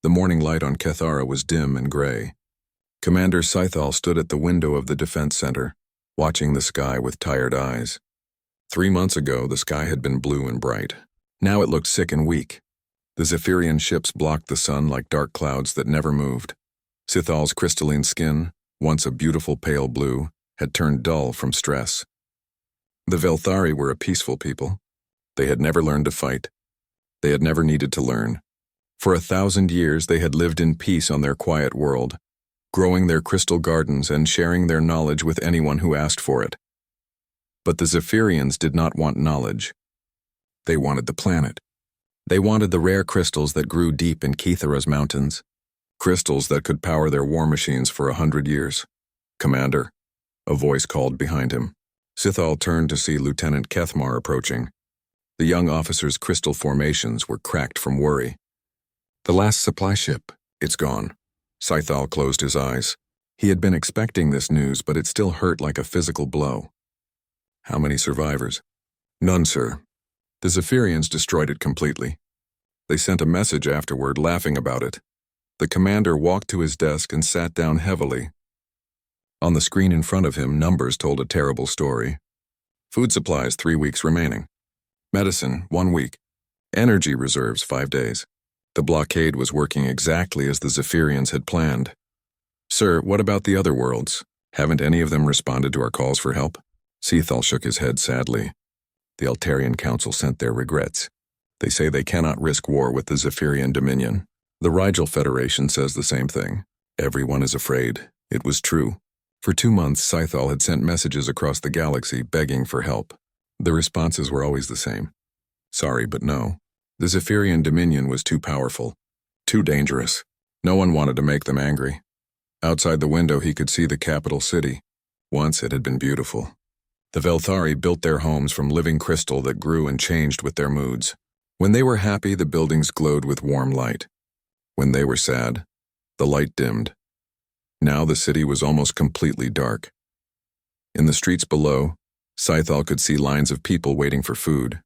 The morning light on Kethara was dim and gray. Commander Scythal stood at the window of the defense center, watching the sky with tired eyes. 3 months ago, the sky had been blue and bright. Now it looked sick and weak. The Zephyrian ships blocked the sun like dark clouds that never moved. Sithal's crystalline skin, once a beautiful pale blue, had turned dull from stress. The Velthari were a peaceful people. They had never learned to fight. They had never needed to learn. For 1,000 years they had lived in peace on their quiet world, growing their crystal gardens and sharing their knowledge with anyone who asked for it. But the Zephyrians did not want knowledge. They wanted the planet. They wanted the rare crystals that grew deep in Kethara's mountains, crystals that could power their war machines for 100 years. "Commander," a voice called behind him. Sithal turned to see Lieutenant Kethmar approaching. The young officer's crystal formations were cracked from worry. "The last supply ship, it's gone." Scythal closed his eyes. He had been expecting this news, but it still hurt like a physical blow. "How many survivors?" "None, sir. The Zephyrians destroyed it completely. They sent a message afterward laughing about it." The commander walked to his desk and sat down heavily. On the screen in front of him, numbers told a terrible story. Food supplies, 3 weeks remaining. Medicine, 1 week. Energy reserves, 5 days. The blockade was working exactly as the Zephyrians had planned. "Sir, what about the other worlds? Haven't any of them responded to our calls for help?" Sithal shook his head sadly. "The Altarian Council sent their regrets. They say they cannot risk war with the Zephyrian Dominion. The Rigel Federation says the same thing. Everyone is afraid." It was true. For 2 months, Scythal had sent messages across the galaxy begging for help. The responses were always the same. Sorry, but no. The Zephyrian Dominion was too powerful, too dangerous. No one wanted to make them angry. Outside the window he could see the capital city. Once it had been beautiful. The Velthari built their homes from living crystal that grew and changed with their moods. When they were happy, the buildings glowed with warm light. When they were sad, the light dimmed. Now the city was almost completely dark. In the streets below, Scythal could see lines of people waiting for food.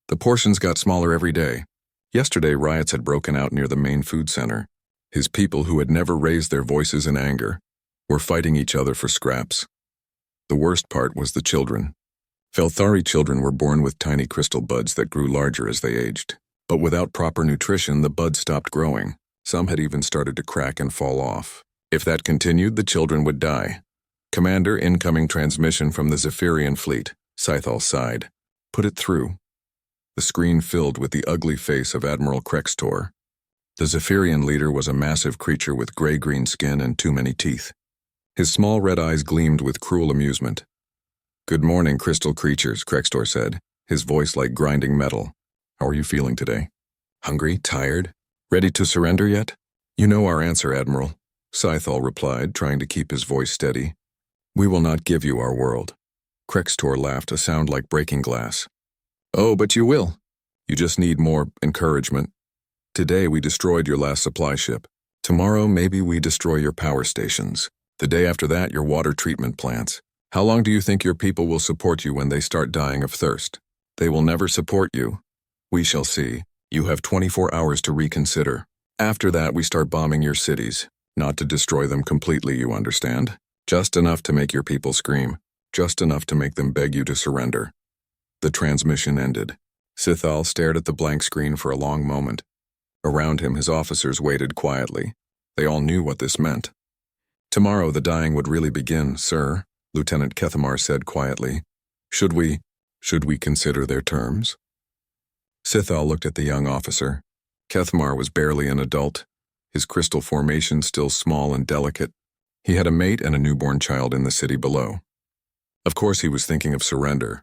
The portions got smaller every day. Yesterday, riots had broken out near the main food center. His people, who had never raised their voices in anger, were fighting each other for scraps. The worst part was the children. Velthari children were born with tiny crystal buds that grew larger as they aged. But without proper nutrition, the buds stopped growing. Some had even started to crack and fall off. If that continued, the children would die. "Commander, incoming transmission from the Zephyrian fleet." Scythal sighed. "Put it through." The screen filled with the ugly face of Admiral Krextor. The Zephyrian leader was a massive creature with gray-green skin and too many teeth. His small red eyes gleamed with cruel amusement. "Good morning, crystal creatures," Krextor said, his voice like grinding metal. "How are you feeling today? Hungry? Tired? Ready to surrender yet?" "You know our answer, Admiral," Scythal replied, trying to keep his voice steady. "We will not give you our world." Krextor laughed, a sound like breaking glass. "Oh, but you will. You just need more encouragement. Today we destroyed your last supply ship. Tomorrow maybe we destroy your power stations. The day after that, your water treatment plants. How long do you think your people will support you when they start dying of thirst? They will never support you. We shall see. You have 24 hours to reconsider. After that, we start bombing your cities. Not to destroy them completely, you understand? Just enough to make your people scream. Just enough to make them beg you to surrender." The transmission ended. Sithal stared at the blank screen for a long moment. Around him, his officers waited quietly. They all knew what this meant. "Tomorrow the dying would really begin, sir," Lieutenant Kethmar said quietly. Should we consider their terms?" Sithal looked at the young officer. Kethmar was barely an adult, his crystal formation still small and delicate. He had a mate and a newborn child in the city below. Of course he was thinking of surrender.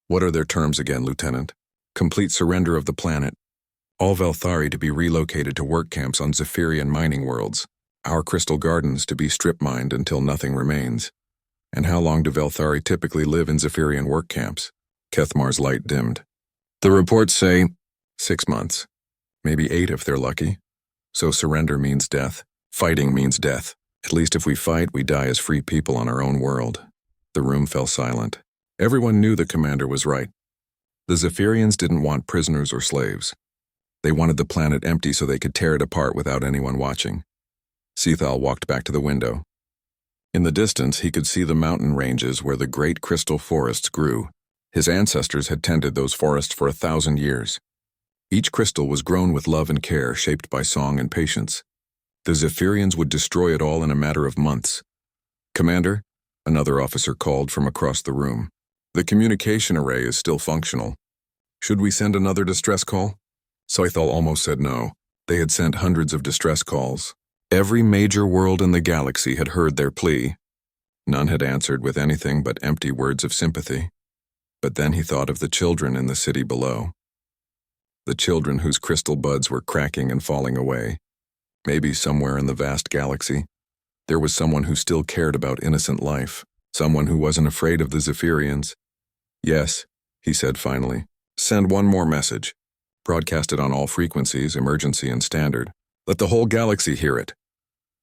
"What are their terms again, Lieutenant?" "Complete surrender of the planet. All Velthari to be relocated to work camps on Zephyrian mining worlds. Our crystal gardens to be strip-mined until nothing remains." "And how long do Velthari typically live in Zephyrian work camps?" Kethmar's light dimmed. "The reports say 6 months. Maybe 8 if they're lucky. So surrender means death. Fighting means death. At least if we fight, we die as free people on our own world." The room fell silent. Everyone knew the commander was right. The Zephyrians didn't want prisoners or slaves. They wanted the planet empty so they could tear it apart without anyone watching. Sethal walked back to the window. In the distance, he could see the mountain ranges where the great crystal forests grew. His ancestors had tended those forests for 1,000 years. Each crystal was grown with love and care, shaped by song and patience. The Zephyrians would destroy it all in a matter of months. "Commander," another officer called from across the room. "The communication array is still functional. Should we send another distress call?" Scythal almost said no. They had sent hundreds of distress calls. Every major world in the galaxy had heard their plea. None had answered with anything but empty words of sympathy. But then he thought of the children in the city below. The children whose crystal buds were cracking and falling away. Maybe somewhere in the vast galaxy, there was someone who still cared about innocent life, someone who wasn't afraid of the Zephyrians. "Yes," he said finally. "Send one more message. Broadcast it on all frequencies, emergency and standard. Let the whole galaxy hear it."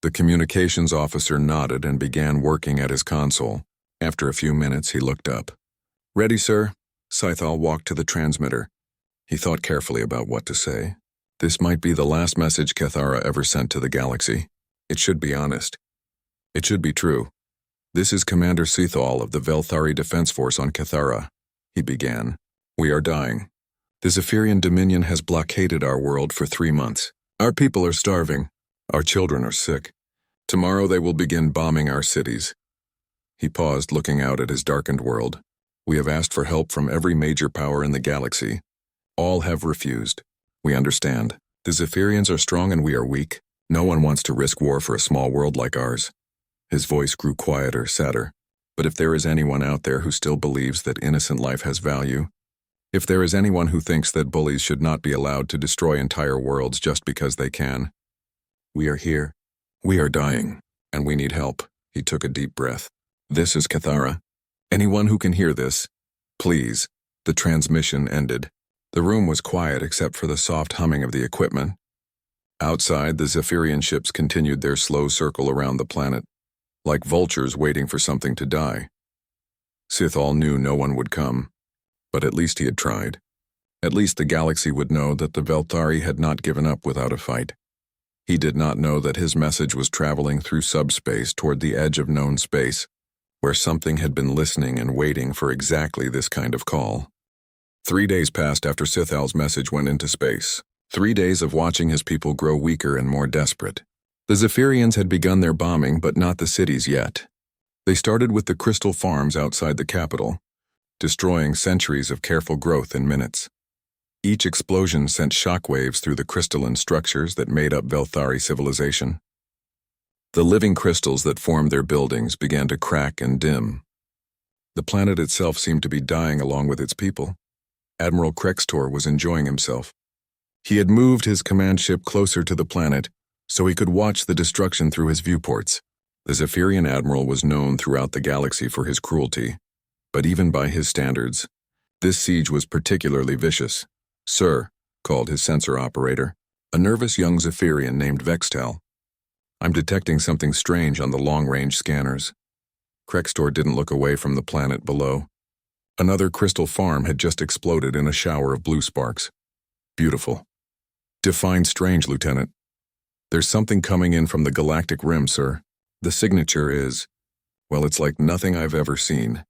The communications officer nodded and began working at his console. After a few minutes, he looked up. "Ready, sir?" Scythal walked to the transmitter. He thought carefully about what to say. This might be the last message Cathara ever sent to the galaxy. It should be honest. It should be true. "This is Commander Sethal of the Velthari Defense Force on Cathara," he began. "We are dying. The Zephyrian Dominion has blockaded our world for 3 months. Our people are starving. Our children are sick. Tomorrow they will begin bombing our cities." He paused, looking out at his darkened world. "We have asked for help from every major power in the galaxy. All have refused. We understand. The Zephyrians are strong and we are weak. No one wants to risk war for a small world like ours." His voice grew quieter, sadder. "But if there is anyone out there who still believes that innocent life has value, if there is anyone who thinks that bullies should not be allowed to destroy entire worlds just because they can, we are here. We are dying, and we need help." He took a deep breath. "This is Cathara. Anyone who can hear this, please." The transmission ended. The room was quiet except for the soft humming of the equipment. Outside, the Zephyrian ships continued their slow circle around the planet, like vultures waiting for something to die. Sithal knew no one would come, but at least he had tried. At least the galaxy would know that the Velthari had not given up without a fight. He did not know that his message was traveling through subspace toward the edge of known space, where something had been listening and waiting for exactly this kind of call. 3 days passed after Sithal's message went into space. 3 days of watching his people grow weaker and more desperate. The Zephyrians had begun their bombing, but not the cities yet. They started with the crystal farms outside the capital, destroying centuries of careful growth in minutes. Each explosion sent shockwaves through the crystalline structures that made up Velthari civilization. The living crystals that formed their buildings began to crack and dim. The planet itself seemed to be dying along with its people. Admiral Krextor was enjoying himself. He had moved his command ship closer to the planet so he could watch the destruction through his viewports. The Zephyrian admiral was known throughout the galaxy for his cruelty, but even by his standards, this siege was particularly vicious. "Sir," called his sensor operator, a nervous young Zephyrian named Vextel. "I'm detecting something strange on the long-range scanners." Krextor didn't look away from the planet below. Another crystal farm had just exploded in a shower of blue sparks. "Beautiful." "Define strange, Lieutenant." "There's something coming in from the Galactic Rim, sir. The signature is, well, it's like nothing I've ever seen."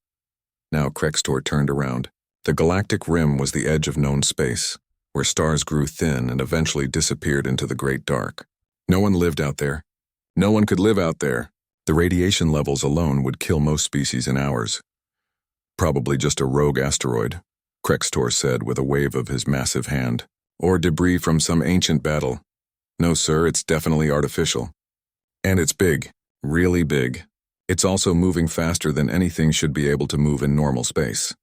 Now Krextor turned around. The Galactic Rim was the edge of known space, where stars grew thin and eventually disappeared into the great dark. No one lived out there. No one could live out there. The radiation levels alone would kill most species in hours. "Probably just a rogue asteroid," Krextor said with a wave of his massive hand. "Or debris from some ancient battle." "No, sir, it's definitely artificial. And it's big, really big. It's also moving faster than anything should be able to move in normal space."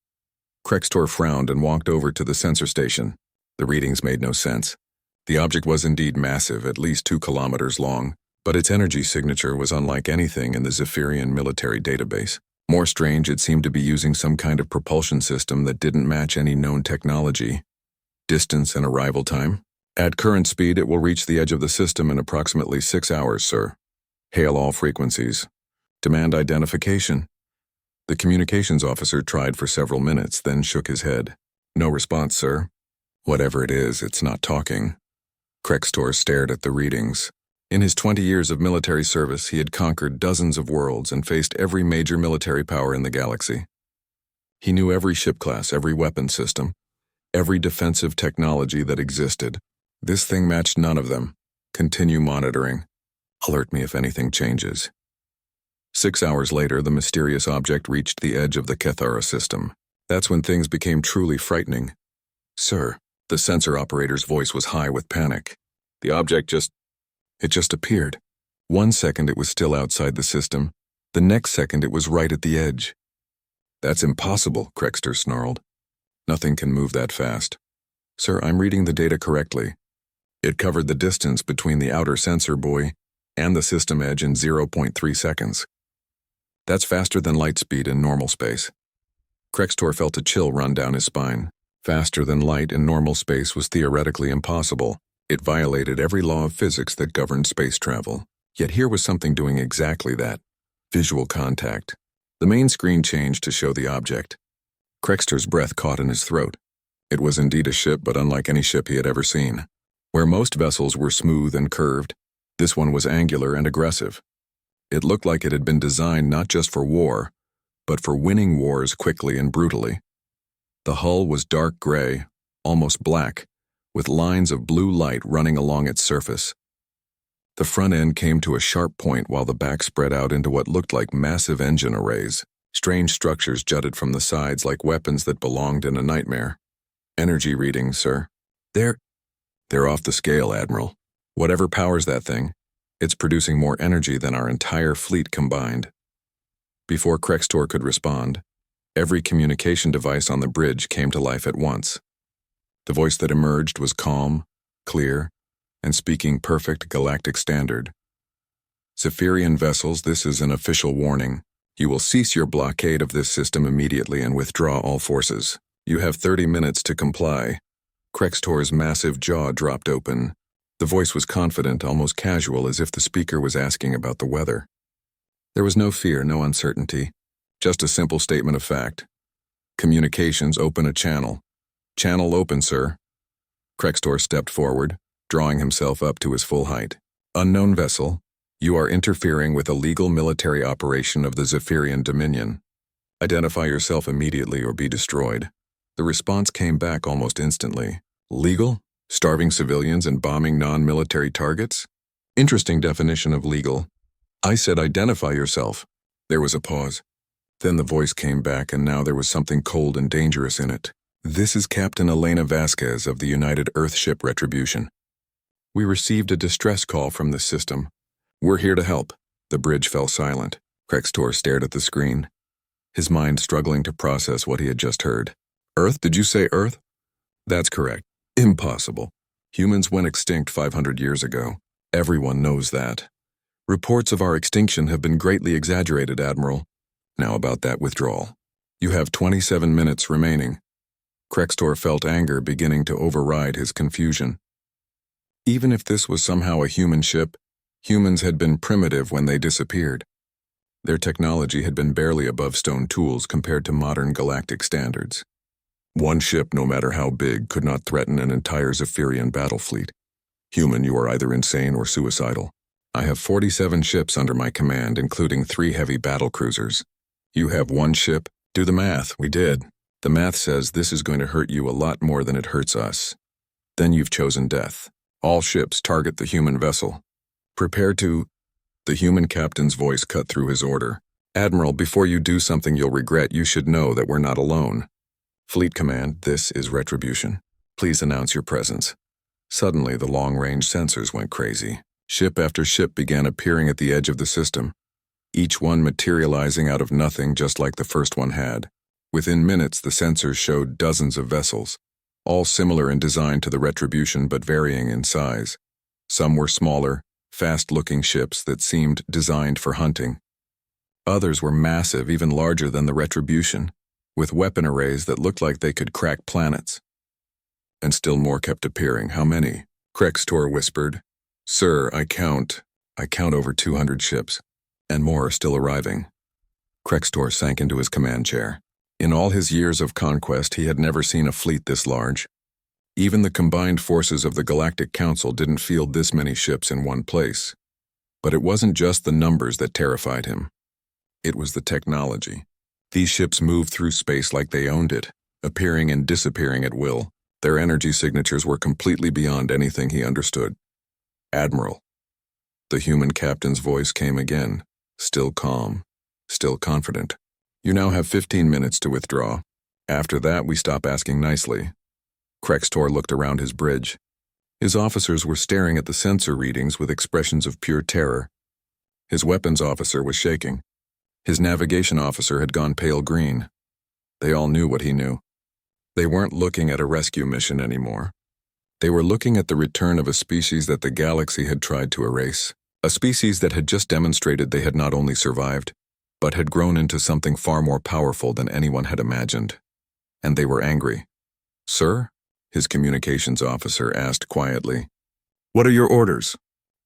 Krextor frowned and walked over to the sensor station. The readings made no sense. The object was indeed massive, at least 2 kilometers long, but its energy signature was unlike anything in the Zephyrian military database. More strange, it seemed to be using some kind of propulsion system that didn't match any known technology. "Distance and arrival time? At current speed, it will reach the edge of the system in approximately 6 hours, sir. Hail all frequencies. Demand identification." The communications officer tried for several minutes, then shook his head. "No response, sir. Whatever it is, it's not talking." Krextor stared at the readings. In his 20 years of military service, he had conquered dozens of worlds and faced every major military power in the galaxy. He knew every ship class, every weapon system, every defensive technology that existed. This thing matched none of them. Continue monitoring. Alert me if anything changes. 6 hours later, the mysterious object reached the edge of the Cathara system. That's when things became truly frightening. Sir, the sensor operator's voice was high with panic. The object just appeared. 1 second it was still outside the system. The next second it was right at the edge. That's impossible, Krextor snarled. Nothing can move that fast. Sir, I'm reading the data correctly. It covered the distance between the outer sensor buoy and the system edge in 0.3 seconds. That's faster than light speed in normal space. Krextor felt a chill run down his spine. Faster than light in normal space was theoretically impossible. It violated every law of physics that governed space travel. Yet here was something doing exactly that. Visual contact. The main screen changed to show the object. Krextor's breath caught in his throat. It was indeed a ship, but unlike any ship he had ever seen. Where most vessels were smooth and curved, this one was angular and aggressive. It looked like it had been designed not just for war, but for winning wars quickly and brutally. The hull was dark gray, almost black, with lines of blue light running along its surface. The front end came to a sharp point while the back spread out into what looked like massive engine arrays. Strange structures jutted from the sides like weapons that belonged in a nightmare. Energy readings, sir. They're off the scale, Admiral. Whatever powers that thing, it's producing more energy than our entire fleet combined. Before Krextor could respond, every communication device on the bridge came to life at once. The voice that emerged was calm, clear, and speaking perfect galactic standard. Zephyrian vessels, this is an official warning. You will cease your blockade of this system immediately and withdraw all forces. You have 30 minutes to comply. Krextor's massive jaw dropped open. The voice was confident, almost casual, as if the speaker was asking about the weather. There was no fear, no uncertainty, just a simple statement of fact. Communications, open a channel. Channel open, sir. Krextor stepped forward, drawing himself up to his full height. Unknown vessel, you are interfering with a legal military operation of the Zephyrian Dominion. Identify yourself immediately or be destroyed. The response came back almost instantly. Legal? Starving civilians and bombing non-military targets? Interesting definition of legal. I said identify yourself. There was a pause. Then the voice came back, and now there was something cold and dangerous in it. This is Captain Elena Vasquez of the United Earthship Retribution. We received a distress call from the system. We're here to help. The bridge fell silent. Krextor stared at the screen, his mind struggling to process what he had just heard. Earth? Did you say Earth? That's correct. Impossible. Humans went extinct 500 years ago. Everyone knows that. Reports of our extinction have been greatly exaggerated, Admiral. Now about that withdrawal. You have 27 minutes remaining. Krextor felt anger beginning to override his confusion. Even if this was somehow a human ship, humans had been primitive when they disappeared. Their technology had been barely above stone tools compared to modern galactic standards. One ship, no matter how big, could not threaten an entire Zephyrian battle fleet. Human, you are either insane or suicidal. I have 47 ships under my command, including 3 heavy battle cruisers. You have 1 ship? Do the math. We did. The math says this is going to hurt you a lot more than it hurts us. Then you've chosen death. All ships target the human vessel. Prepare to... The human captain's voice cut through his order. Admiral, before you do something you'll regret, you should know that we're not alone. Fleet Command, this is Retribution. Please announce your presence. Suddenly, the long-range sensors went crazy. Ship after ship began appearing at the edge of the system, each one materializing out of nothing just like the first one had. Within minutes, the sensors showed dozens of vessels, all similar in design to the Retribution but varying in size. Some were smaller, fast-looking ships that seemed designed for hunting. Others were massive, even larger than the Retribution, with weapon arrays that looked like they could crack planets. And still more kept appearing. How many? Krextor whispered. Sir, I count over 200 ships, and more are still arriving. Krextor sank into his command chair. In all his years of conquest, he had never seen a fleet this large. Even the combined forces of the Galactic Council didn't field this many ships in one place. But it wasn't just the numbers that terrified him. It was the technology. These ships moved through space like they owned it, appearing and disappearing at will. Their energy signatures were completely beyond anything he understood. Admiral. The human captain's voice came again, still calm, still confident. You now have 15 minutes to withdraw. After that, we stop asking nicely. Krextor looked around his bridge. His officers were staring at the sensor readings with expressions of pure terror. His weapons officer was shaking. His navigation officer had gone pale green. They all knew what he knew. They weren't looking at a rescue mission anymore. They were looking at the return of a species that the galaxy had tried to erase. A species that had just demonstrated they had not only survived, but had grown into something far more powerful than anyone had imagined. And they were angry. Sir? His communications officer asked quietly. What are your orders?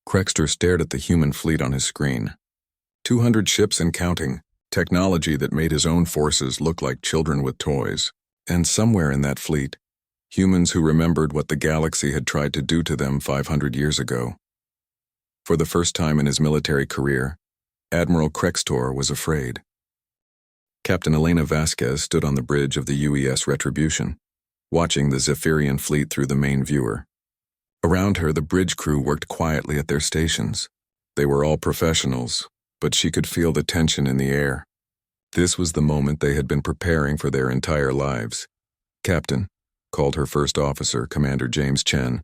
Krextor stared at the human fleet on his screen. 200 ships and counting, technology that made his own forces look like children with toys. And somewhere in that fleet, humans who remembered what the galaxy had tried to do to them 500 years ago. For the first time in his military career, Admiral Krextor was afraid. Captain Elena Vasquez stood on the bridge of the UES Retribution, watching the Zephyrian fleet through the main viewer. Around her, the bridge crew worked quietly at their stations. They were all professionals, but she could feel the tension in the air. This was the moment they had been preparing for their entire lives. Captain, called her first officer, Commander James Chen.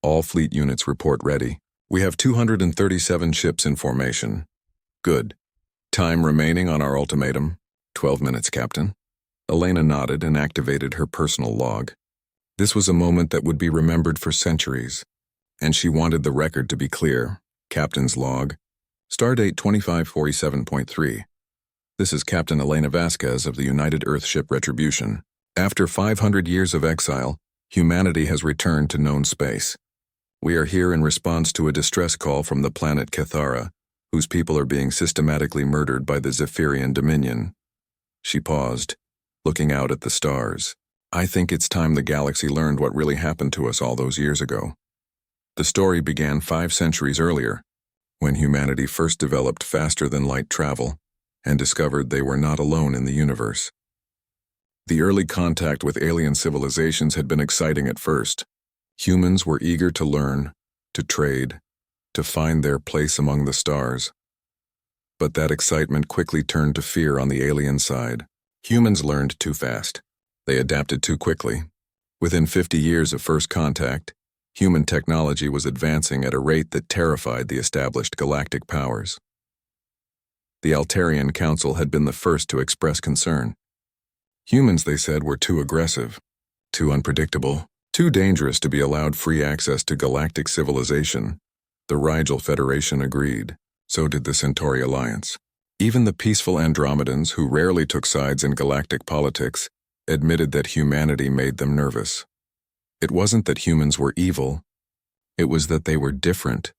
All fleet units report ready. We have 237 ships in formation. Good. Time remaining on our ultimatum? 12 minutes, Captain. Elena nodded and activated her personal log. This was a moment that would be remembered for centuries, and she wanted the record to be clear. Captain's log. Stardate 2547.3. This is Captain Elena Vasquez of the United Earthship Retribution. After 500 years of exile, humanity has returned to known space. We are here in response to a distress call from the planet Cathara, whose people are being systematically murdered by the Zephyrian Dominion. She paused, looking out at the stars. I think it's time the galaxy learned what really happened to us all those years ago. The story began 5 centuries earlier, when humanity first developed faster-than-light travel and discovered they were not alone in the universe. The early contact with alien civilizations had been exciting at first. Humans were eager to learn, to trade, to find their place among the stars. But that excitement quickly turned to fear on the alien side. Humans learned too fast. They adapted too quickly. Within 50 years of first contact, human technology was advancing at a rate that terrified the established galactic powers. The Altarian Council had been the first to express concern. Humans, they said, were too aggressive, too unpredictable, too dangerous to be allowed free access to galactic civilization. The Rigel Federation agreed. So did the Centauri Alliance. Even the peaceful Andromedans, who rarely took sides in galactic politics, admitted that humanity made them nervous. It wasn't that humans were evil. It was that they were different.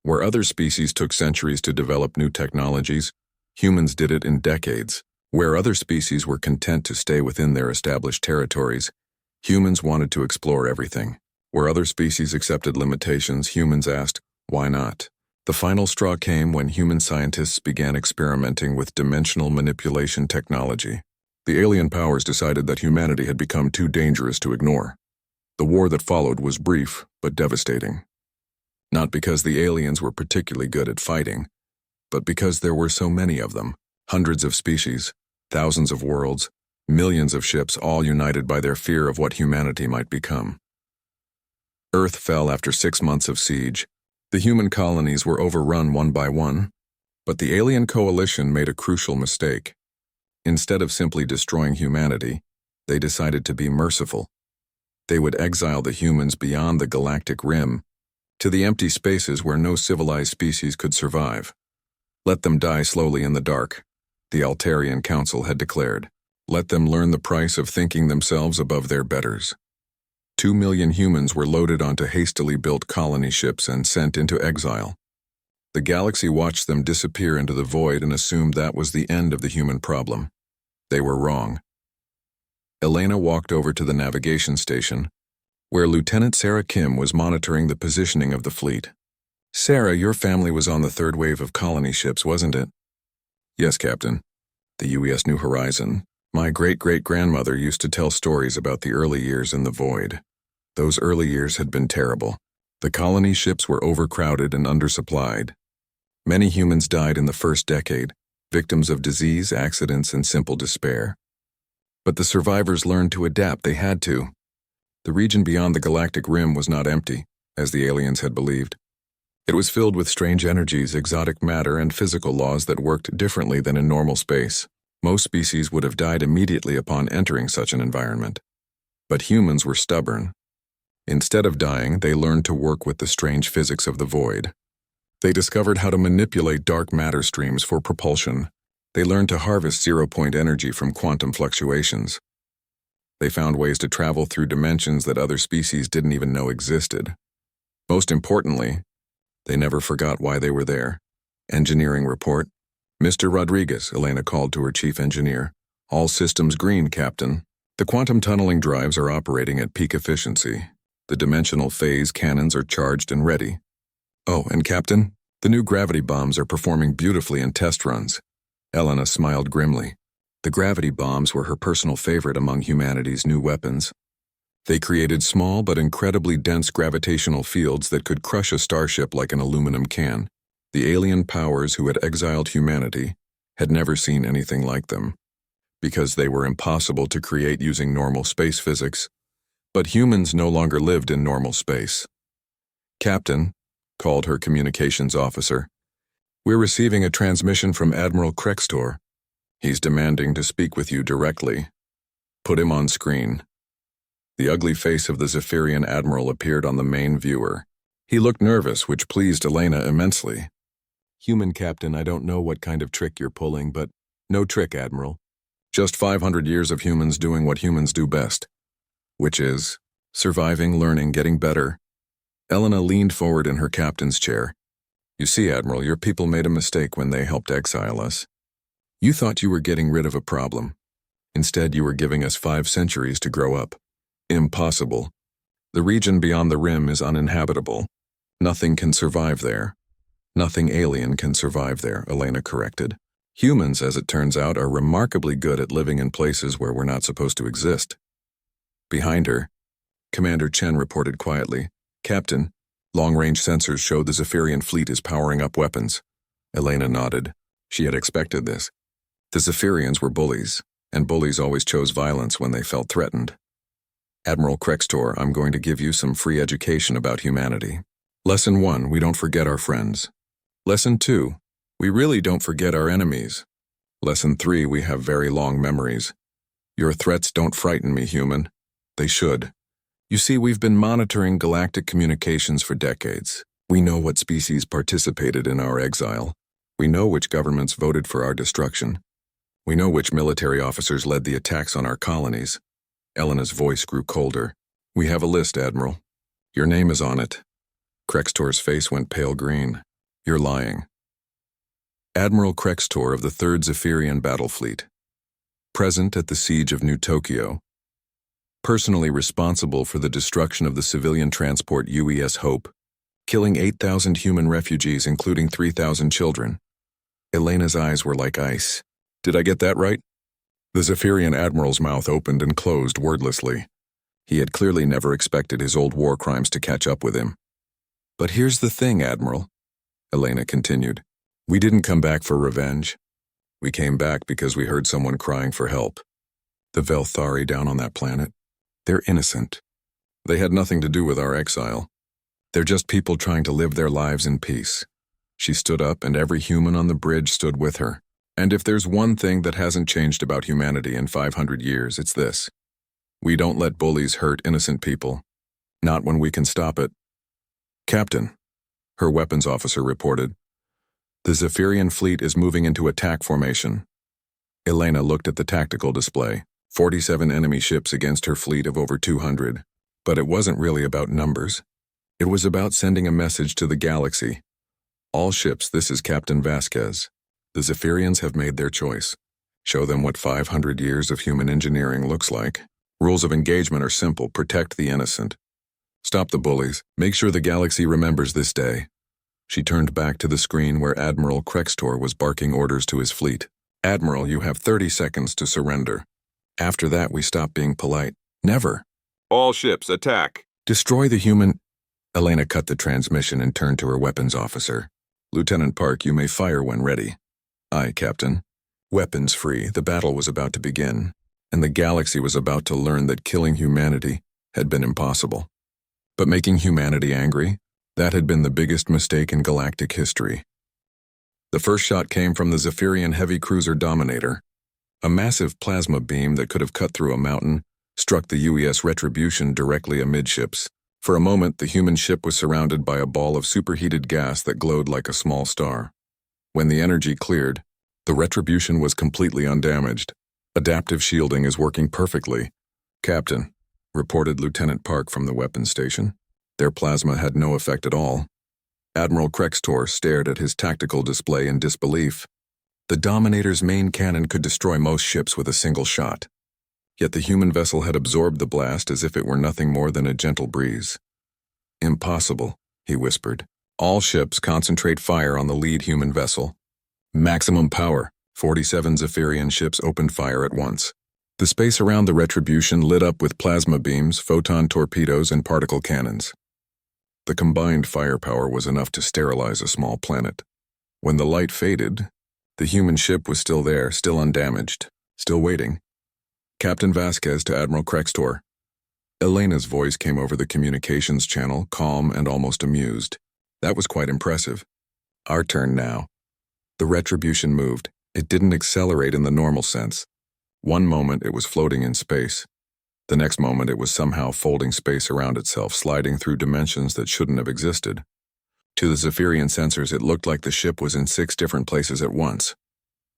Where other species took centuries to develop new technologies, humans did it in decades. Where other species were content to stay within their established territories, humans wanted to explore everything. Where other species accepted limitations, humans asked, why not? The final straw came when human scientists began experimenting with dimensional manipulation technology. The alien powers decided that humanity had become too dangerous to ignore. The war that followed was brief, but devastating. Not because the aliens were particularly good at fighting, but because there were so many of them. Hundreds of species, thousands of worlds, millions of ships, all united by their fear of what humanity might become. Earth fell after 6 months of siege. The human colonies were overrun one by one, but the alien coalition made a crucial mistake. Instead of simply destroying humanity, they decided to be merciful. They would exile the humans beyond the galactic rim, to the empty spaces where no civilized species could survive. Let them die slowly in the dark, the Altarian Council had declared. Let them learn the price of thinking themselves above their betters. 2 million humans were loaded onto hastily built colony ships and sent into exile. The galaxy watched them disappear into the void and assumed that was the end of the human problem. They were wrong. Elena walked over to the navigation station, where Lieutenant Sarah Kim was monitoring the positioning of the fleet. "Sarah, your family was on the third wave of colony ships, wasn't it?" "Yes, Captain. The UES New Horizon. My great-great-grandmother used to tell stories about the early years in the void. Those early years had been terrible. The colony ships were overcrowded and undersupplied. Many humans died in the first decade, victims of disease, accidents, and simple despair. But the survivors learned to adapt. They had to. The region beyond the galactic rim was not empty, as the aliens had believed. It was filled with strange energies, exotic matter, and physical laws that worked differently than in normal space. Most species would have died immediately upon entering such an environment. But humans were stubborn. Instead of dying, they learned to work with the strange physics of the void. They discovered how to manipulate dark matter streams for propulsion. They learned to harvest zero-point energy from quantum fluctuations. They found ways to travel through dimensions that other species didn't even know existed. Most importantly, they never forgot why they were there. Engineering report. "Mr. Rodriguez," Elena called to her chief engineer. "All systems green, Captain. The quantum tunneling drives are operating at peak efficiency. The dimensional phase cannons are charged and ready. Oh, and Captain, the new gravity bombs are performing beautifully in test runs." Elena smiled grimly. The gravity bombs were her personal favorite among humanity's new weapons. They created small but incredibly dense gravitational fields that could crush a starship like an aluminum can. The alien powers who had exiled humanity had never seen anything like them, because they were impossible to create using normal space physics. But humans no longer lived in normal space. "Captain," called her communications officer, "we're receiving a transmission from Admiral Krextor. He's demanding to speak with you directly. Put him on screen." The ugly face of the Zephyrian admiral appeared on the main viewer. He looked nervous, which pleased Elena immensely. "Human Captain, I don't know what kind of trick you're pulling, but no trick, Admiral. Just 500 years of humans doing what humans do best, which is surviving, learning, getting better." Elena leaned forward in her captain's chair. "You see, Admiral, your people made a mistake when they helped exile us. You thought you were getting rid of a problem. Instead, you were giving us 5 centuries to grow up. Impossible. The region beyond the rim is uninhabitable. Nothing can survive there. Nothing alien can survive there," Elena corrected. "Humans, as it turns out, are remarkably good at living in places where we're not supposed to exist." Behind her, Commander Chen reported quietly, "Captain, long-range sensors show the Zephyrian fleet is powering up weapons." Elena nodded. She had expected this. The Zephyrians were bullies, and bullies always chose violence when they felt threatened. "Admiral Krextor, I'm going to give you some free education about humanity. Lesson 1, we don't forget our friends. Lesson 2, we really don't forget our enemies. Lesson 3, we have very long memories. Your threats don't frighten me, human. They should. You see, we've been monitoring galactic communications for decades. We know what species participated in our exile. We know which governments voted for our destruction. We know which military officers led the attacks on our colonies." Elena's voice grew colder. "We have a list, Admiral. Your name is on it." Krextor's face went pale green. "You're lying." Admiral Krextor of the 3rd Zephyrian Battle Fleet. Present at the siege of New Tokyo. Personally responsible for the destruction of the civilian transport UES Hope, killing 8,000 human refugees including 3,000 children. Elena's eyes were like ice. "Did I get that right?" The Zephyrian admiral's mouth opened and closed wordlessly. He had clearly never expected his old war crimes to catch up with him. "But here's the thing, Admiral," Elena continued. "We didn't come back for revenge. We came back because we heard someone crying for help. The Velthari down on that planet. They're innocent. They had nothing to do with our exile. They're just people trying to live their lives in peace." She stood up, and every human on the bridge stood with her. "And if there's one thing that hasn't changed about humanity in 500 years, it's this. We don't let bullies hurt innocent people. Not when we can stop it." "Captain," her weapons officer reported, "the Zephyrian fleet is moving into attack formation." Elena looked at the tactical display. 47 enemy ships against her fleet of over 200. But it wasn't really about numbers. It was about sending a message to the galaxy. "All ships, this is Captain Vasquez. The Zephyrians have made their choice. Show them what 500 years of human engineering looks like. Rules of engagement are simple. Protect the innocent. Stop the bullies. Make sure the galaxy remembers this day. She turned back to the screen where Admiral Krextor was barking orders to his fleet. Admiral, you have 30 seconds to surrender. After that, we stop being polite. Never. All ships, attack. Destroy the human... Elena cut the transmission and turned to her weapons officer. Lieutenant Park, you may fire when ready. Aye, Captain. Weapons free, the battle was about to begin, and the galaxy was about to learn that killing humanity had been impossible. But making humanity angry, that had been the biggest mistake in galactic history. The first shot came from the Zephyrian heavy cruiser Dominator. A massive plasma beam that could have cut through a mountain struck the UES Retribution directly amidships. For a moment, the human ship was surrounded by a ball of superheated gas that glowed like a small star. When the energy cleared, the Retribution was completely undamaged. Adaptive shielding is working perfectly. Captain, reported Lieutenant Park from the weapons station. Their plasma had no effect at all. Admiral Krextor stared at his tactical display in disbelief. The Dominator's main cannon could destroy most ships with a single shot. Yet the human vessel had absorbed the blast as if it were nothing more than a gentle breeze. Impossible, he whispered. All ships concentrate fire on the lead human vessel. Maximum power. 47 Zephyrian ships opened fire at once. The space around the Retribution lit up with plasma beams, photon torpedoes, and particle cannons. The combined firepower was enough to sterilize a small planet. When the light faded, the human ship was still there, still undamaged, still waiting. Captain Vasquez to Admiral Krextor. Elena's voice came over the communications channel, calm and almost amused. That was quite impressive. Our turn now. The Retribution moved. It didn't accelerate in the normal sense. One moment it was floating in space. The next moment it was somehow folding space around itself, sliding through dimensions that shouldn't have existed. To the Zephyrian sensors, it looked like the ship was in 6 different places at once.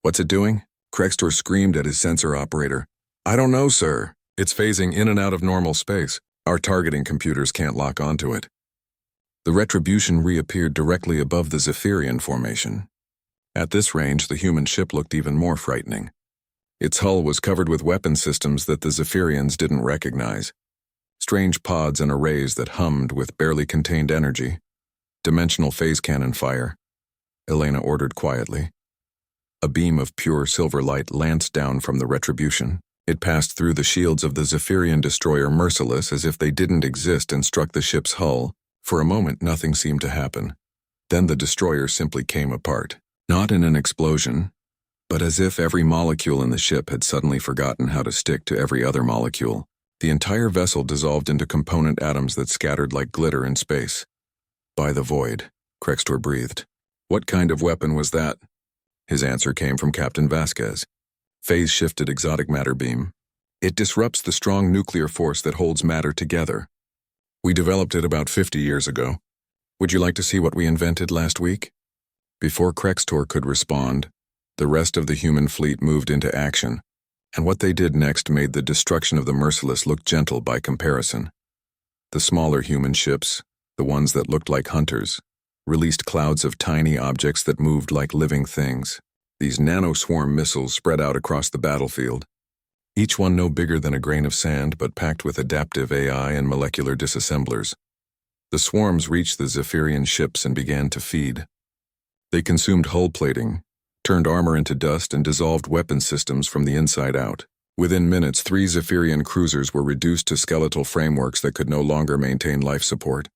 What's it doing? Krextor screamed at his sensor operator. I don't know, sir. It's phasing in and out of normal space. Our targeting computers can't lock onto it. The Retribution reappeared directly above the Zephyrian formation. At this range, the human ship looked even more frightening. Its hull was covered with weapon systems that the Zephyrians didn't recognize. Strange pods and arrays that hummed with barely contained energy. Dimensional phase cannon fire. Elena ordered quietly. A beam of pure silver light lanced down from the Retribution. It passed through the shields of the Zephyrian destroyer Merciless as if they didn't exist and struck the ship's hull. For a moment, nothing seemed to happen. Then the destroyer simply came apart. Not in an explosion, but as if every molecule in the ship had suddenly forgotten how to stick to every other molecule. The entire vessel dissolved into component atoms that scattered like glitter in space. By the void, Krextor breathed. What kind of weapon was that? His answer came from Captain Vasquez. Phase-shifted exotic matter beam. It disrupts the strong nuclear force that holds matter together. We developed it about 50 years ago. Would you like to see what we invented last week? Before Krextor could respond, the rest of the human fleet moved into action, and what they did next made the destruction of the Merciless look gentle by comparison. The smaller human ships, the ones that looked like hunters, released clouds of tiny objects that moved like living things. These nanoswarm missiles spread out across the battlefield, each one no bigger than a grain of sand but packed with adaptive AI and molecular disassemblers. The swarms reached the Zephyrian ships and began to feed. They consumed hull plating, turned armor into dust, and dissolved weapon systems from the inside out. Within minutes, 3 Zephyrian cruisers were reduced to skeletal frameworks that could no longer maintain life support.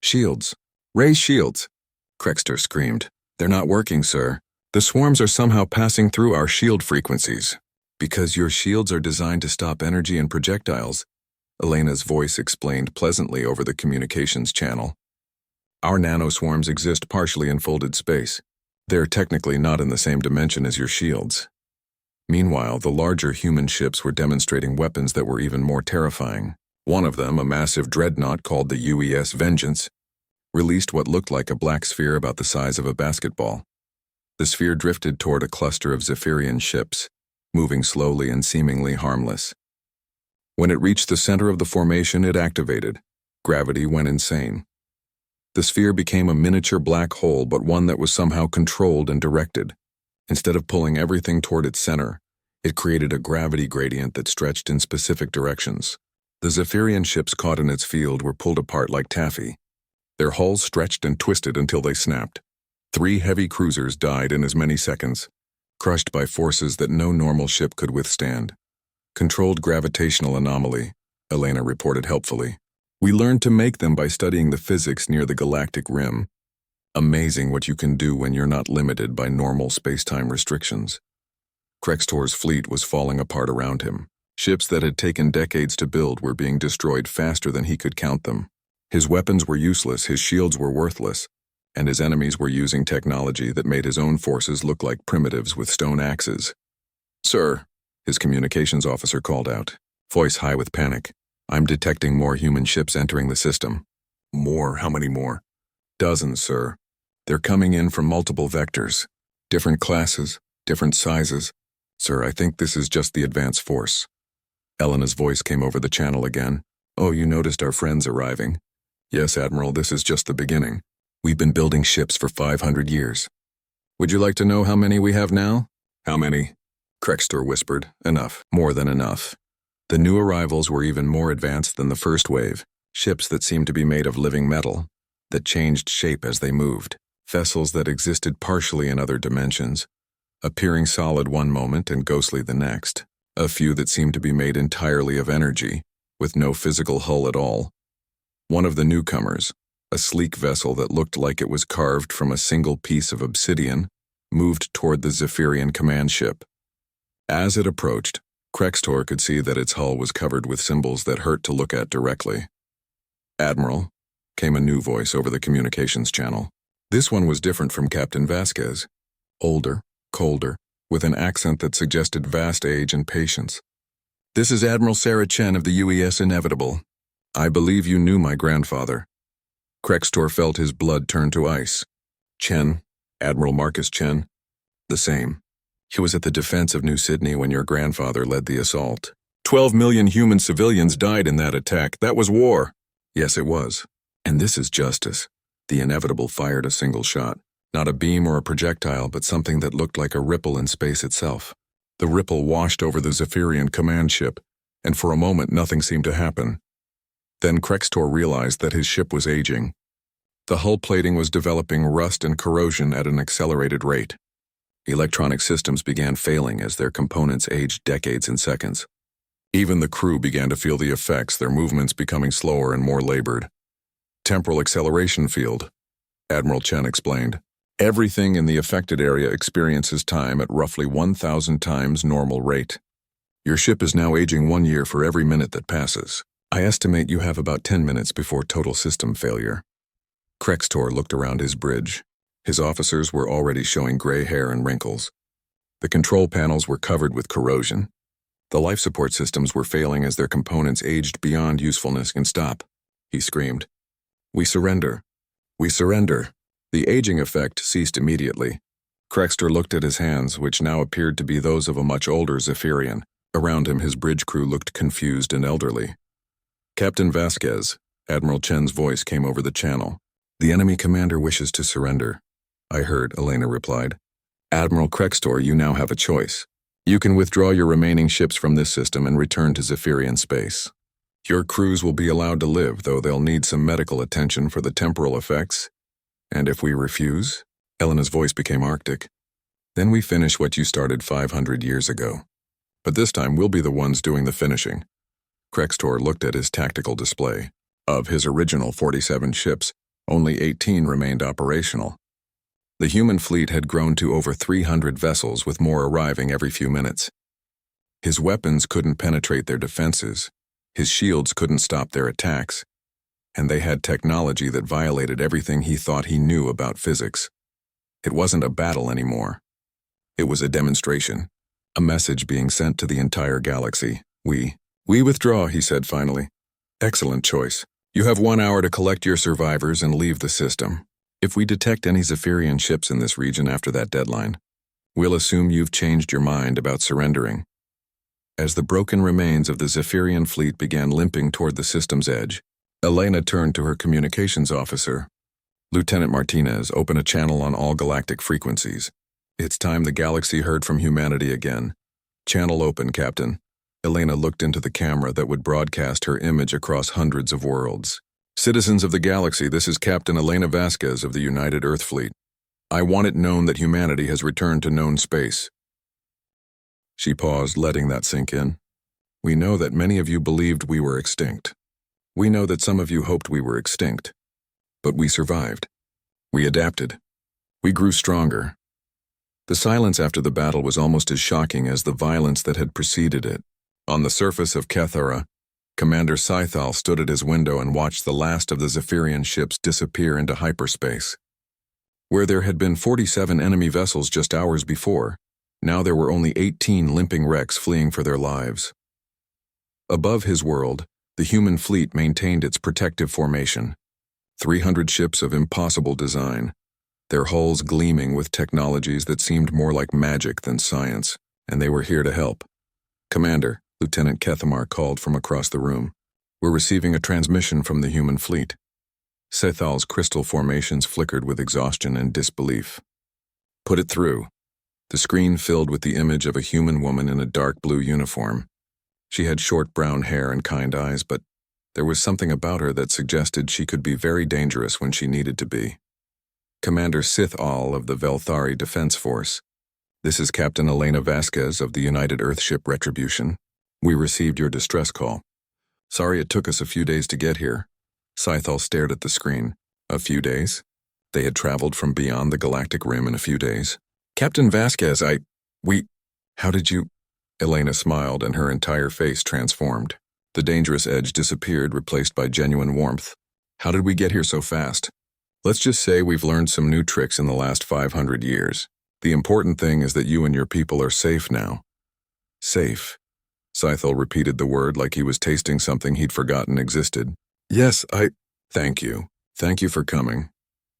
Shields. Raise shields! Krextor screamed. They're not working, sir. The swarms are somehow passing through our shield frequencies. Because your shields are designed to stop energy and projectiles, Elena's voice explained pleasantly over the communications channel. Our nanoswarms exist partially in folded space. They're technically not in the same dimension as your shields. Meanwhile, the larger human ships were demonstrating weapons that were even more terrifying. One of them, a massive dreadnought called the UES Vengeance, released what looked like a black sphere about the size of a basketball. The sphere drifted toward a cluster of Zephyrian ships, moving slowly and seemingly harmless. When it reached the center of the formation, it activated. Gravity went insane. The sphere became a miniature black hole, but one that was somehow controlled and directed. Instead of pulling everything toward its center, it created a gravity gradient that stretched in specific directions. The Zephyrian ships caught in its field were pulled apart like taffy. Their hulls stretched and twisted until they snapped. 3 heavy cruisers died in as many seconds, crushed by forces that no normal ship could withstand. Controlled gravitational anomaly, Elena reported helpfully. We learned to make them by studying the physics near the galactic rim. Amazing what you can do when you're not limited by normal space-time restrictions. Krextor's fleet was falling apart around him. Ships that had taken decades to build were being destroyed faster than he could count them. His weapons were useless, his shields were worthless, and his enemies were using technology that made his own forces look like primitives with stone axes. "Sir," his communications officer called out, voice high with panic. "I'm detecting more human ships entering the system." "More? How many more?" "Dozens, sir. They're coming in from multiple vectors. Different classes, different sizes. Sir, I think this is just the advance force." Elena's voice came over the channel again. "Oh, you noticed our friends arriving?" "Yes, Admiral, this is just the beginning. We've been building ships for 500 years. Would you like to know how many we have now?" "How many?" Krextor whispered. "Enough. More than enough." The new arrivals were even more advanced than the first wave, ships that seemed to be made of living metal, that changed shape as they moved, vessels that existed partially in other dimensions, appearing solid one moment and ghostly the next, a few that seemed to be made entirely of energy, with no physical hull at all. One of the newcomers, a sleek vessel that looked like it was carved from a single piece of obsidian, moved toward the Zephyrian command ship. As it approached, Krextor could see that its hull was covered with symbols that hurt to look at directly. "Admiral," came a new voice over the communications channel. This one was different from Captain Vasquez. Older, colder, with an accent that suggested vast age and patience. "This is Admiral Sarah Chen of the UES Inevitable. I believe you knew my grandfather." Krextor felt his blood turn to ice. "Chen, Admiral Marcus Chen." "The same. He was at the defense of New Sydney when your grandfather led the assault. 12 million human civilians died in that attack. That was war." "Yes, it was. And this is justice." The Inevitable fired a single shot. Not a beam or a projectile, but something that looked like a ripple in space itself. The ripple washed over the Zephyrian command ship, and for a moment nothing seemed to happen. Then Krextor realized that his ship was aging. The hull plating was developing rust and corrosion at an accelerated rate. Electronic systems began failing as their components aged decades in seconds. Even the crew began to feel the effects, their movements becoming slower and more labored. "Temporal acceleration field," Admiral Chen explained. "Everything in the affected area experiences time at roughly 1,000 times normal rate. Your ship is now aging 1 year for every minute that passes. I estimate you have about 10 minutes before total system failure." Krextor looked around his bridge. His officers were already showing gray hair and wrinkles. The control panels were covered with corrosion. The life support systems were failing as their components aged beyond usefulness. "And stop," he screamed. "We surrender. We surrender." The aging effect ceased immediately. Krextor looked at his hands, which now appeared to be those of a much older Zephyrian. Around him, his bridge crew looked confused and elderly. "Captain Vasquez," Admiral Chen's voice came over the channel. "The enemy commander wishes to surrender." "I heard," Elena replied. "Admiral Krextor, you now have a choice. You can withdraw your remaining ships from this system and return to Zephyrian space. Your crews will be allowed to live, though they'll need some medical attention for the temporal effects. And if we refuse," Elena's voice became arctic, "then we finish what you started 500 years ago. But this time we'll be the ones doing the finishing." Krextor looked at his tactical display. Of his original 47 ships, only 18 remained operational. The human fleet had grown to over 300 vessels, with more arriving every few minutes. His weapons couldn't penetrate their defenses, his shields couldn't stop their attacks, and they had technology that violated everything he thought he knew about physics. It wasn't a battle anymore. It was a demonstration, a message being sent to the entire galaxy. We withdraw," he said finally. "Excellent choice. You have 1 hour to collect your survivors and leave the system. If we detect any Zephyrian ships in this region after that deadline, we'll assume you've changed your mind about surrendering." As the broken remains of the Zephyrian fleet began limping toward the system's edge, Elena turned to her communications officer. "Lieutenant Martinez, open a channel on all galactic frequencies. It's time the galaxy heard from humanity again." "Channel open, Captain." Elena looked into the camera that would broadcast her image across hundreds of worlds. Citizens of the galaxy, this is Captain Elena Vasquez of the United Earth Fleet. I want it known that humanity has returned to known space. She paused, letting that sink in. We know that many of you believed we were extinct. We know that some of you hoped we were extinct. But we survived. We adapted. We grew stronger. The silence after the battle was almost as shocking as the violence that had preceded it. On the surface of Kethara, Commander Scythal stood at his window and watched the last of the Zephyrian ships disappear into hyperspace. Where there had been 47 enemy vessels just hours before, now there were only 18 limping wrecks fleeing for their lives. Above his world, the human fleet maintained its protective formation. 300 ships of impossible design, their hulls gleaming with technologies that seemed more like magic than science, and they were here to help. Commander, Lieutenant Kethamar called from across the room. We're receiving a transmission from the human fleet. Sethal's crystal formations flickered with exhaustion and disbelief. Put it through. The screen filled with the image of a human woman in a dark blue uniform. She had short brown hair and kind eyes, but there was something about her that suggested she could be very dangerous when she needed to be. Commander Sith-Al of the Velthari Defense Force. This is Captain Elena Vasquez of the United Earthship Retribution. We received your distress call. Sorry it took us a few days to get here. Scythal stared at the screen. A few days? They had traveled from beyond the galactic rim in a few days. Captain Vasquez, how did you... Elena smiled and her entire face transformed. The dangerous edge disappeared, replaced by genuine warmth. How did we get here so fast? Let's just say we've learned some new tricks in the last 500 years. The important thing is that you and your people are safe now. Safe. Scythal repeated the word like he was tasting something he'd forgotten existed. Yes, Thank you. Thank you for coming.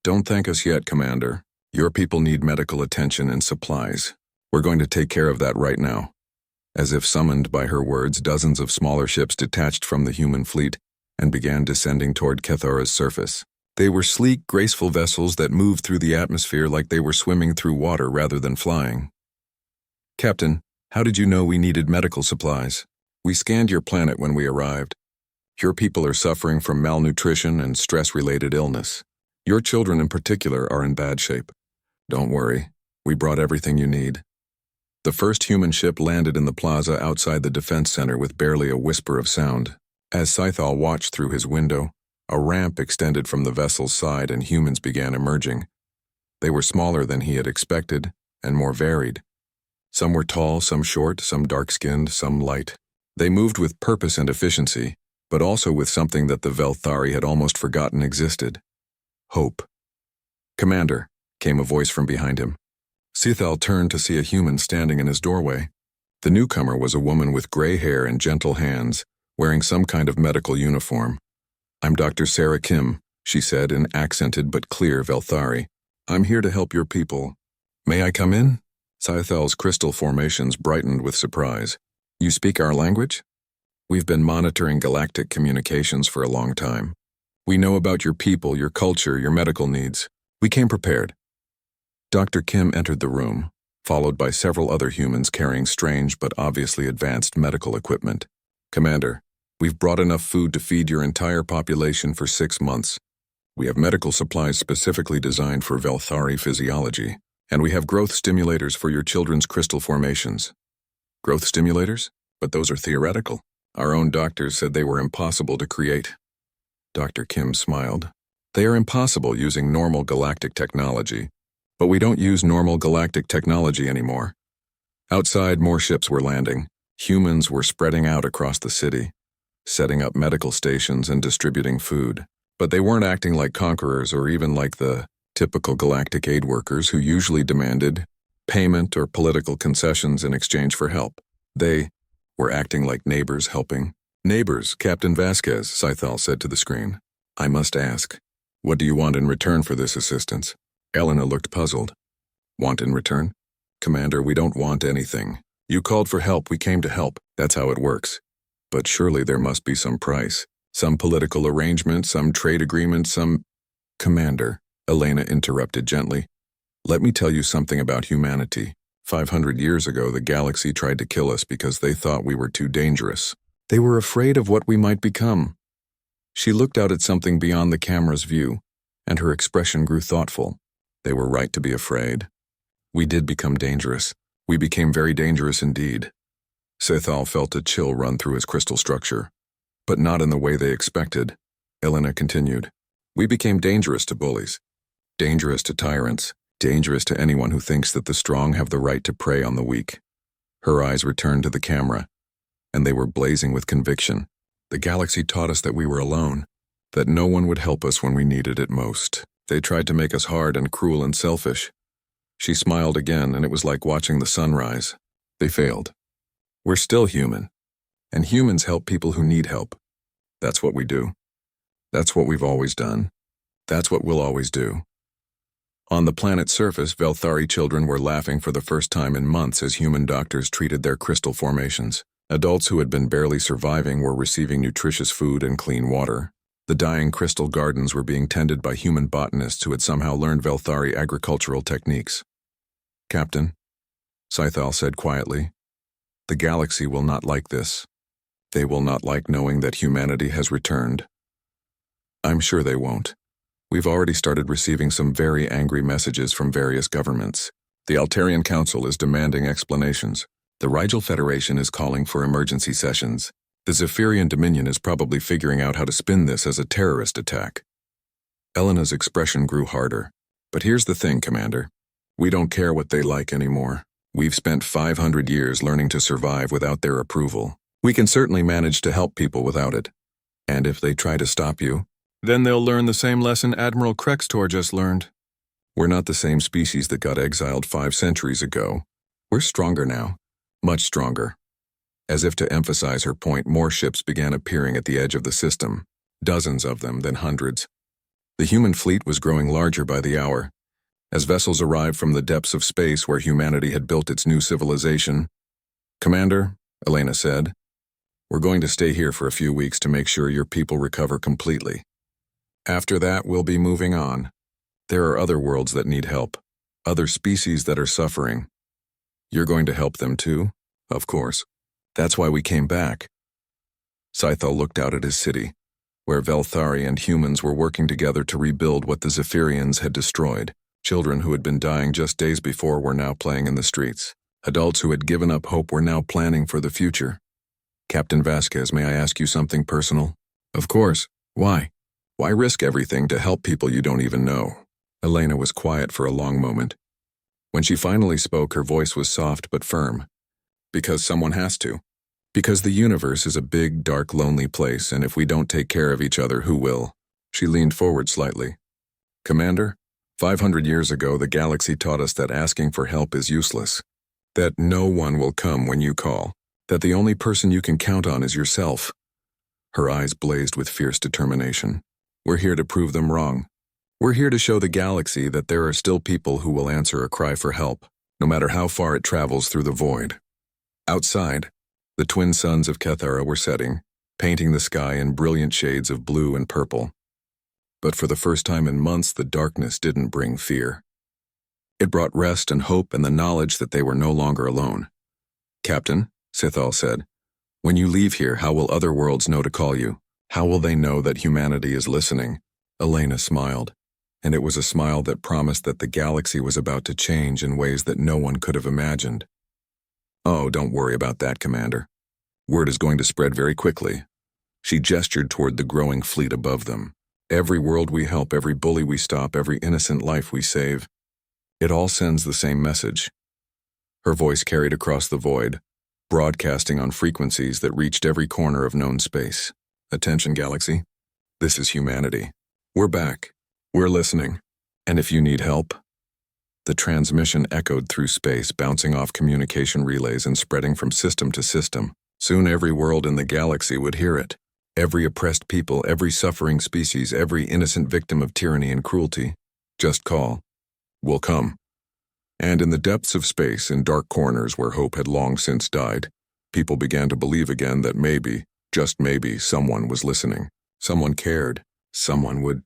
Don't thank us yet, Commander. Your people need medical attention and supplies. We're going to take care of that right now. As if summoned by her words, dozens of smaller ships detached from the human fleet and began descending toward Kethara's surface. They were sleek, graceful vessels that moved through the atmosphere like they were swimming through water rather than flying. Captain, how did you know we needed medical supplies? We scanned your planet when we arrived. Your people are suffering from malnutrition and stress-related illness. Your children in particular are in bad shape. Don't worry, we brought everything you need. The first human ship landed in the plaza outside the defense center with barely a whisper of sound. As Scythal watched through his window, a ramp extended from the vessel's side and humans began emerging. They were smaller than he had expected and more varied. Some were tall, some short, some dark-skinned, some light. They moved with purpose and efficiency, but also with something that the Velthari had almost forgotten existed. Hope. Commander, came a voice from behind him. Scythal turned to see a human standing in his doorway. The newcomer was a woman with gray hair and gentle hands, wearing some kind of medical uniform. I'm Dr. Sarah Kim, she said in accented but clear Velthari. I'm here to help your people. May I come in? Scythal's crystal formations brightened with surprise. You speak our language? We've been monitoring galactic communications for a long time. We know about your people, your culture, your medical needs. We came prepared. Dr. Kim entered the room, followed by several other humans carrying strange but obviously advanced medical equipment. Commander, we've brought enough food to feed your entire population for 6 months. We have medical supplies specifically designed for Velthari physiology, and we have growth stimulators for your children's crystal formations. Growth stimulators? But those are theoretical. Our own doctors said they were impossible to create. Dr. Kim smiled. They are impossible using normal galactic technology, but we don't use normal galactic technology anymore. Outside, more ships were landing. Humans were spreading out across the city, setting up medical stations and distributing food. But they weren't acting like conquerors or even like the typical galactic aid workers who usually demanded payment or political concessions in exchange for help. They were acting like neighbors helping. Neighbors, Captain Vasquez, Scythal said to the screen. I must ask, what do you want in return for this assistance? Elena looked puzzled. Want in return? Commander, we don't want anything. You called for help, we came to help. That's how it works. But surely there must be some price. Some political arrangement, some trade agreement, some... Commander, Elena interrupted gently. Let me tell you something about humanity. 500 years ago, the galaxy tried to kill us because they thought we were too dangerous. They were afraid of what we might become. She looked out at something beyond the camera's view, and her expression grew thoughtful. They were right to be afraid. We did become dangerous. We became very dangerous indeed. Sethal felt a chill run through his crystal structure, but not in the way they expected. Elena continued. We became dangerous to bullies, dangerous to tyrants, dangerous to anyone who thinks that the strong have the right to prey on the weak. Her eyes returned to the camera, and they were blazing with conviction. The galaxy taught us that we were alone, that no one would help us when we needed it most. They tried to make us hard and cruel and selfish. She smiled again, and it was like watching the sun rise. They failed. We're still human, and humans help people who need help. That's what we do. That's what we've always done. That's what we'll always do. On the planet's surface, Velthari children were laughing for the first time in months as human doctors treated their crystal formations. Adults who had been barely surviving were receiving nutritious food and clean water. The dying crystal gardens were being tended by human botanists who had somehow learned Velthari agricultural techniques. Captain, Scythal said quietly, the galaxy will not like this. They will not like knowing that humanity has returned. I'm sure they won't. We've already started receiving some very angry messages from various governments. The Altarian Council is demanding explanations. The Rigel Federation is calling for emergency sessions. The Zephyrian Dominion is probably figuring out how to spin this as a terrorist attack. Elena's expression grew harder. But here's the thing, Commander. We don't care what they like anymore. We've spent 500 years learning to survive without their approval. We can certainly manage to help people without it. And if they try to stop you, then they'll learn the same lesson Admiral Krextor just learned. We're not the same species that got exiled 5 centuries ago. We're stronger now. Much stronger. As if to emphasize her point, more ships began appearing at the edge of the system. Dozens of them, then hundreds. The human fleet was growing larger by the hour. As vessels arrived from the depths of space where humanity had built its new civilization. Commander, Elena said, we're going to stay here for a few weeks to make sure your people recover completely. After that, we'll be moving on. There are other worlds that need help, other species that are suffering. You're going to help them too? Of course. That's why we came back. Scythal looked out at his city, where Velthari and humans were working together to rebuild what the Zephyrians had destroyed. Children who had been dying just days before were now playing in the streets. Adults who had given up hope were now planning for the future. Captain Vasquez, may I ask you something personal? Of course. Why? Why risk everything to help people you don't even know? Elena was quiet for a long moment. When she finally spoke, her voice was soft but firm. Because someone has to. Because the universe is a big, dark, lonely place, and if we don't take care of each other, who will? She leaned forward slightly. Commander, 500 years ago, the galaxy taught us that asking for help is useless. That no one will come when you call. That the only person you can count on is yourself. Her eyes blazed with fierce determination. We're here to prove them wrong. We're here to show the galaxy that there are still people who will answer a cry for help, no matter how far it travels through the void. Outside, the twin suns of Kethara were setting, painting the sky in brilliant shades of blue and purple. But for the first time in months, the darkness didn't bring fear. It brought rest and hope and the knowledge that they were no longer alone. Captain, Sithal said, when you leave here, how will other worlds know to call you? How will they know that humanity is listening? Elena smiled, and it was a smile that promised that the galaxy was about to change in ways that no one could have imagined. Oh, don't worry about that, Commander. Word is going to spread very quickly. She gestured toward the growing fleet above them. Every world we help, every bully we stop, every innocent life we save. It all sends the same message. Her voice carried across the void, broadcasting on frequencies that reached every corner of known space. Attention, galaxy. This is humanity. We're back. We're listening. And if you need help... The transmission echoed through space, bouncing off communication relays and spreading from system to system. Soon every world in the galaxy would hear it. Every oppressed people, every suffering species, every innocent victim of tyranny and cruelty. Just call. We'll come. And in the depths of space, in dark corners where hope had long since died, people began to believe again that maybe, just maybe, someone was listening. Someone cared. Someone would